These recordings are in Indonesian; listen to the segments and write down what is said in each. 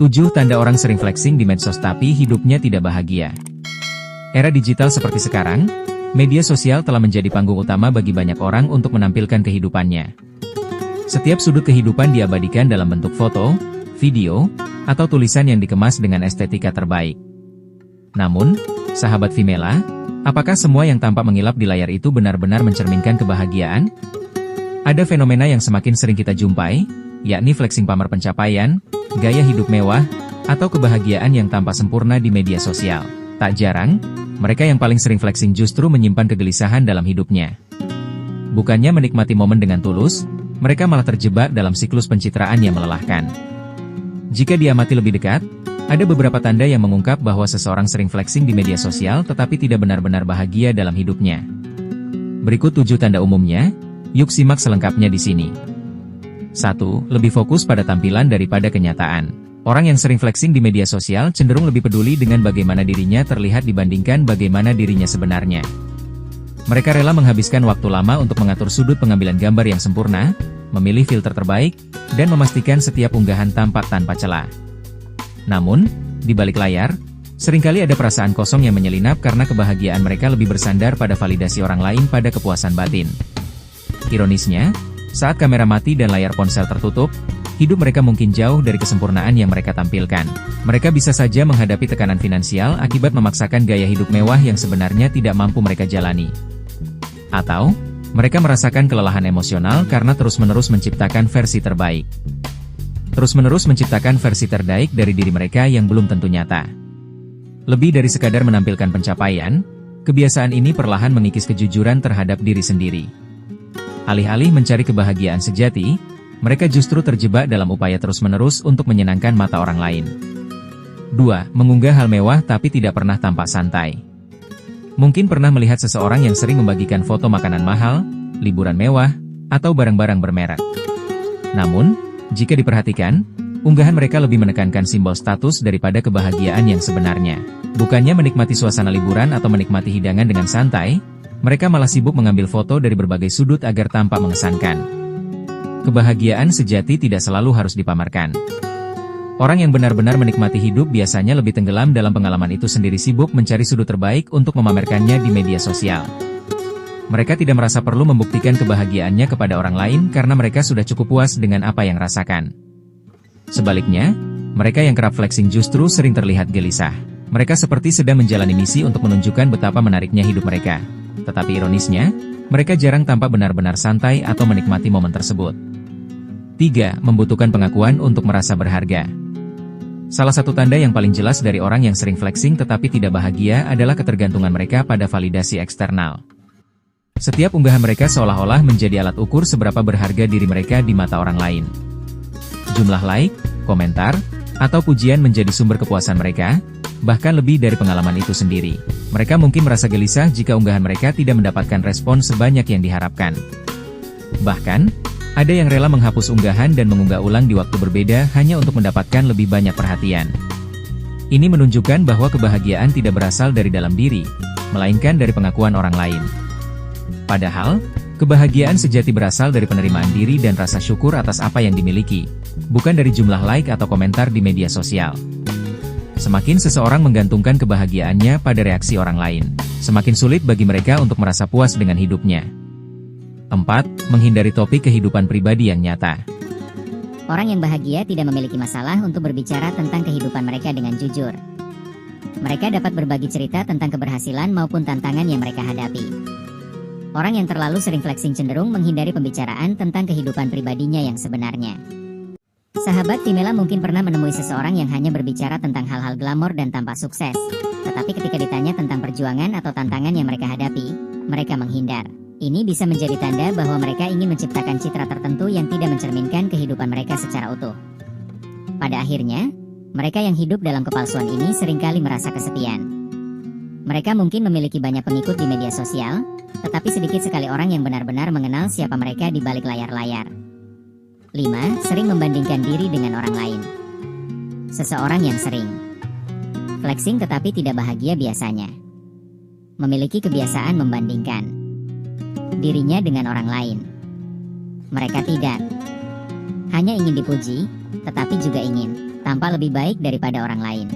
7 tanda orang sering flexing di medsos tapi hidupnya tidak bahagia. Era digital seperti sekarang, media sosial telah menjadi panggung utama bagi banyak orang untuk menampilkan kehidupannya. Setiap sudut kehidupan diabadikan dalam bentuk foto, video, atau tulisan yang dikemas dengan estetika terbaik. Namun, sahabat Vimela, apakah semua yang tampak mengilap di layar itu benar-benar mencerminkan kebahagiaan? Ada fenomena yang semakin sering kita jumpai, yakni flexing pamer pencapaian, gaya hidup mewah, atau kebahagiaan yang tampak sempurna di media sosial. Tak jarang, mereka yang paling sering flexing justru menyimpan kegelisahan dalam hidupnya. Bukannya menikmati momen dengan tulus, mereka malah terjebak dalam siklus pencitraan yang melelahkan. Jika diamati lebih dekat, ada beberapa tanda yang mengungkap bahwa seseorang sering flexing di media sosial tetapi tidak benar-benar bahagia dalam hidupnya. Berikut 7 tanda umumnya, yuk simak selengkapnya di sini. 1. Lebih fokus pada tampilan daripada kenyataan. Orang yang sering flexing di media sosial cenderung lebih peduli dengan bagaimana dirinya terlihat dibandingkan bagaimana dirinya sebenarnya. Mereka rela menghabiskan waktu lama untuk mengatur sudut pengambilan gambar yang sempurna, memilih filter terbaik, dan memastikan setiap unggahan tampak tanpa celah. Namun, di balik layar, seringkali ada perasaan kosong yang menyelinap karena kebahagiaan mereka lebih bersandar pada validasi orang lain pada kepuasan batin. Ironisnya, saat kamera mati dan layar ponsel tertutup, hidup mereka mungkin jauh dari kesempurnaan yang mereka tampilkan. Mereka bisa saja menghadapi tekanan finansial akibat memaksakan gaya hidup mewah yang sebenarnya tidak mampu mereka jalani. Atau, mereka merasakan kelelahan emosional karena terus-menerus menciptakan versi terbaik. Terus-menerus menciptakan versi terbaik dari diri mereka yang belum tentu nyata. Lebih dari sekadar menampilkan pencapaian, kebiasaan ini perlahan mengikis kejujuran terhadap diri sendiri. Alih-alih mencari kebahagiaan sejati, mereka justru terjebak dalam upaya terus-menerus untuk menyenangkan mata orang lain. 2. Mengunggah hal mewah tapi tidak pernah tampak santai. Mungkin pernah melihat seseorang yang sering membagikan foto makanan mahal, liburan mewah, atau barang-barang bermerek. Namun, jika diperhatikan, unggahan mereka lebih menekankan simbol status daripada kebahagiaan yang sebenarnya. Bukannya menikmati suasana liburan atau menikmati hidangan dengan santai, mereka malah sibuk mengambil foto dari berbagai sudut agar tampak mengesankan. Kebahagiaan sejati tidak selalu harus dipamerkan. Orang yang benar-benar menikmati hidup biasanya lebih tenggelam dalam pengalaman itu sendiri, sibuk mencari sudut terbaik untuk memamerkannya di media sosial. Mereka tidak merasa perlu membuktikan kebahagiaannya kepada orang lain karena mereka sudah cukup puas dengan apa yang rasakan. Sebaliknya, mereka yang kerap flexing justru sering terlihat gelisah. Mereka seperti sedang menjalani misi untuk menunjukkan betapa menariknya hidup mereka. Tetapi ironisnya, mereka jarang tampak benar-benar santai atau menikmati momen tersebut. 3. Membutuhkan pengakuan untuk merasa berharga. Salah satu tanda yang paling jelas dari orang yang sering flexing tetapi tidak bahagia adalah ketergantungan mereka pada validasi eksternal. Setiap unggahan mereka seolah-olah menjadi alat ukur seberapa berharga diri mereka di mata orang lain. Jumlah like, komentar, atau pujian menjadi sumber kepuasan mereka, bahkan lebih dari pengalaman itu sendiri. Mereka mungkin merasa gelisah jika unggahan mereka tidak mendapatkan respon sebanyak yang diharapkan. Bahkan, ada yang rela menghapus unggahan dan mengunggah ulang di waktu berbeda hanya untuk mendapatkan lebih banyak perhatian. Ini menunjukkan bahwa kebahagiaan tidak berasal dari dalam diri, melainkan dari pengakuan orang lain. Padahal, kebahagiaan sejati berasal dari penerimaan diri dan rasa syukur atas apa yang dimiliki, bukan dari jumlah like atau komentar di media sosial. Semakin seseorang menggantungkan kebahagiaannya pada reaksi orang lain, semakin sulit bagi mereka untuk merasa puas dengan hidupnya. 4. Menghindari topik kehidupan pribadi yang nyata. Orang yang bahagia tidak memiliki masalah untuk berbicara tentang kehidupan mereka dengan jujur. Mereka dapat berbagi cerita tentang keberhasilan maupun tantangan yang mereka hadapi. Orang yang terlalu sering flexing cenderung menghindari pembicaraan tentang kehidupan pribadinya yang sebenarnya. Sahabat Vimela mungkin pernah menemui seseorang yang hanya berbicara tentang hal-hal glamor dan tampak sukses. Tetapi ketika ditanya tentang perjuangan atau tantangan yang mereka hadapi, mereka menghindar. Ini bisa menjadi tanda bahwa mereka ingin menciptakan citra tertentu yang tidak mencerminkan kehidupan mereka secara utuh. Pada akhirnya, mereka yang hidup dalam kepalsuan ini seringkali merasa kesepian. Mereka mungkin memiliki banyak pengikut di media sosial, tetapi sedikit sekali orang yang benar-benar mengenal siapa mereka di balik layar-layar. 5. Sering membandingkan diri dengan orang lain. Seseorang yang sering flexing tetapi tidak bahagia biasanya memiliki kebiasaan membandingkan dirinya dengan orang lain. Mereka tidak hanya ingin dipuji, tetapi juga ingin tampak lebih baik daripada orang lain.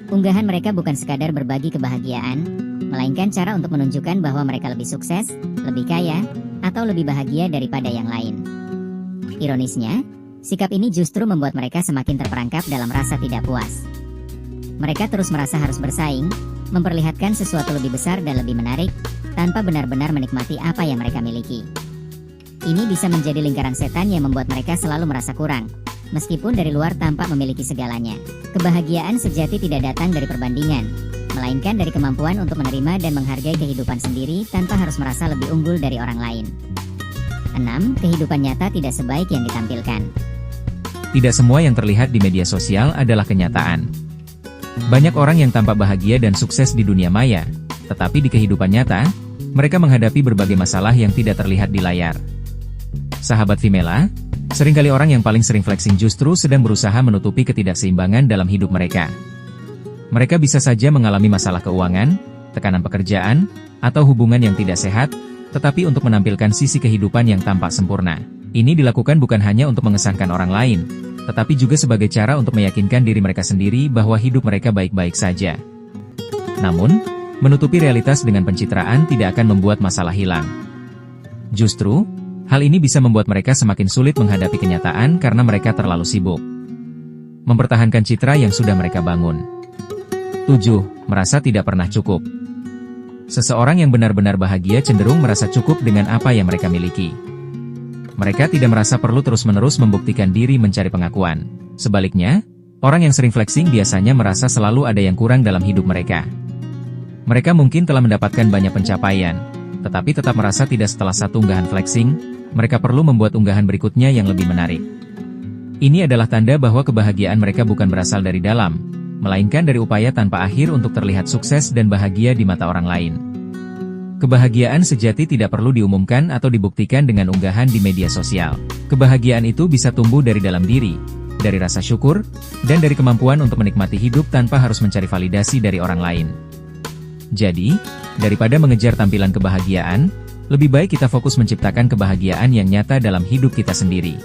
Unggahan mereka bukan sekadar berbagi kebahagiaan, melainkan cara untuk menunjukkan bahwa mereka lebih sukses, lebih kaya, atau lebih bahagia daripada yang lain. Ironisnya, sikap ini justru membuat mereka semakin terperangkap dalam rasa tidak puas. Mereka terus merasa harus bersaing, memperlihatkan sesuatu lebih besar dan lebih menarik, tanpa benar-benar menikmati apa yang mereka miliki. Ini bisa menjadi lingkaran setan yang membuat mereka selalu merasa kurang, meskipun dari luar tampak memiliki segalanya. Kebahagiaan sejati tidak datang dari perbandingan, melainkan dari kemampuan untuk menerima dan menghargai kehidupan sendiri tanpa harus merasa lebih unggul dari orang lain. 6. Kehidupan nyata tidak sebaik yang ditampilkan. Tidak semua yang terlihat di media sosial adalah kenyataan. Banyak orang yang tampak bahagia dan sukses di dunia maya, tetapi di kehidupan nyata, mereka menghadapi berbagai masalah yang tidak terlihat di layar. Sahabat Vimela, seringkali orang yang paling sering flexing justru sedang berusaha menutupi ketidakseimbangan dalam hidup mereka. Mereka bisa saja mengalami masalah keuangan, tekanan pekerjaan, atau hubungan yang tidak sehat, tetapi untuk menampilkan sisi kehidupan yang tampak sempurna. Ini dilakukan bukan hanya untuk mengesankan orang lain, tetapi juga sebagai cara untuk meyakinkan diri mereka sendiri bahwa hidup mereka baik-baik saja. Namun, menutupi realitas dengan pencitraan tidak akan membuat masalah hilang. Justru, hal ini bisa membuat mereka semakin sulit menghadapi kenyataan karena mereka terlalu sibuk mempertahankan citra yang sudah mereka bangun. 7. Merasa tidak pernah cukup. Seseorang yang benar-benar bahagia cenderung merasa cukup dengan apa yang mereka miliki. Mereka tidak merasa perlu terus-menerus membuktikan diri mencari pengakuan. Sebaliknya, orang yang sering flexing biasanya merasa selalu ada yang kurang dalam hidup mereka. Mereka mungkin telah mendapatkan banyak pencapaian, tetapi tetap merasa tidak setelah satu unggahan flexing, mereka perlu membuat unggahan berikutnya yang lebih menarik. Ini adalah tanda bahwa kebahagiaan mereka bukan berasal dari dalam, melainkan dari upaya tanpa akhir untuk terlihat sukses dan bahagia di mata orang lain. Kebahagiaan sejati tidak perlu diumumkan atau dibuktikan dengan unggahan di media sosial. Kebahagiaan itu bisa tumbuh dari dalam diri, dari rasa syukur, dan dari kemampuan untuk menikmati hidup tanpa harus mencari validasi dari orang lain. Jadi, daripada mengejar tampilan kebahagiaan, lebih baik kita fokus menciptakan kebahagiaan yang nyata dalam hidup kita sendiri.